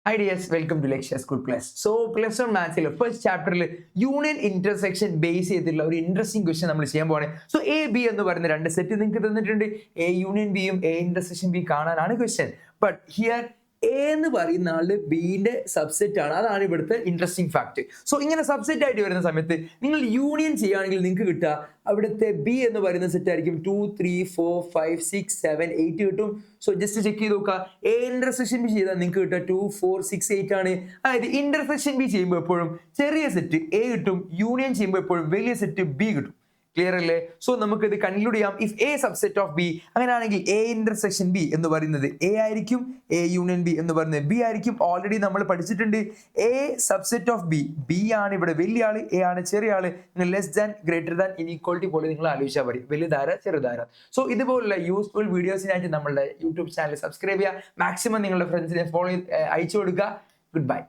Hi dears, welcome to Lecture School Plus. So plus one maths first ചാപ്റ്ററിൽ union intersection base ചെയ്തിട്ടുള്ള ഒരു interesting question നമ്മൾ ചെയ്യാൻ പോവാണ്. സോ എ ബി എന്ന് പറയുന്ന രണ്ട് സെറ്റ് നിങ്ങൾക്ക് തന്നിട്ടുണ്ട്. എ യൂണിയൻ ബിയും എ ഇന്റർസെക്ഷൻ ബി കാണാനാണ് ക്വസ്റ്റ്യൻ. ബട്ട് ഹിയർ എ എന്ന് പറയുന്ന ആള് ബിന്റെ സബ്സെറ്റ് ആണ്. അതാണ് ഇവിടുത്തെ ഇൻട്രസ്റ്റിംഗ് ഫാക്ട്. സോ ഇങ്ങനെ സബ്സെറ്റ് ആയിട്ട് വരുന്ന സമയത്ത് നിങ്ങൾ യൂണിയൻ ചെയ്യുകയാണെങ്കിൽ നിങ്ങൾക്ക് കിട്ടുക അവിടുത്തെ ബി എന്ന് പറയുന്ന സെറ്റ് ആയിരിക്കും 2 3 4 5 6 7 8 കിട്ടും. സോ ജസ്റ്റ് ചെക്ക് ചെയ്ത് നോക്കുക. എ ഇന്റർസെക്ഷൻ ബി ചെയ്താൽ നിങ്ങൾക്ക് കിട്ടുക 2 4 6 8 ആണ്. അതായത് ഇന്റർസെക്ഷൻ ബി ചെയ്യുമ്പോൾ എപ്പോഴും ചെറിയ സെറ്റ് എ കിട്ടും, യൂണിയൻ ചെയ്യുമ്പോൾ എപ്പോഴും വലിയ സെറ്റ് ബി കിട്ടും. ക്ലിയർ അല്ലേ? സോ നമുക്ക് ഇത് കൺക്ലൂഡ് ചെയ്യാം. If A subset of B, അങ്ങനെയാണെങ്കിൽ എ ഇന്റർസെക്ഷൻ ബി എന്ന് പറയുന്നത് എ ആയിരിക്കും, എ യൂണിയൻ ബി എന്ന് പറയുന്നത് ബി ആയിരിക്കും. ഓൾറെഡി നമ്മൾ പഠിച്ചിട്ടുണ്ട്. A subset of B, B ആണ് ഇവിടെ വലിയ ആള്, എ ആണ് ചെറിയ ആള്. നിങ്ങൾ less than greater than inequality പോലെ നിങ്ങൾ ആലോചിച്ചാൽ മതി, വലുതാര ചെറുതാര. സോ ഇതുപോലുള്ള യൂസ്ഫുൾ വീഡിയോസിനായിട്ട് നമ്മളുടെ യൂട്യൂബ് ചാനൽ സബ്സ്ക്രൈബ് ചെയ്യുക. മാക്സിമം നിങ്ങളുടെ ഫ്രണ്ട്സിനെ ഫോളോ അയച്ചു കൊടുക്കുക. Good bye.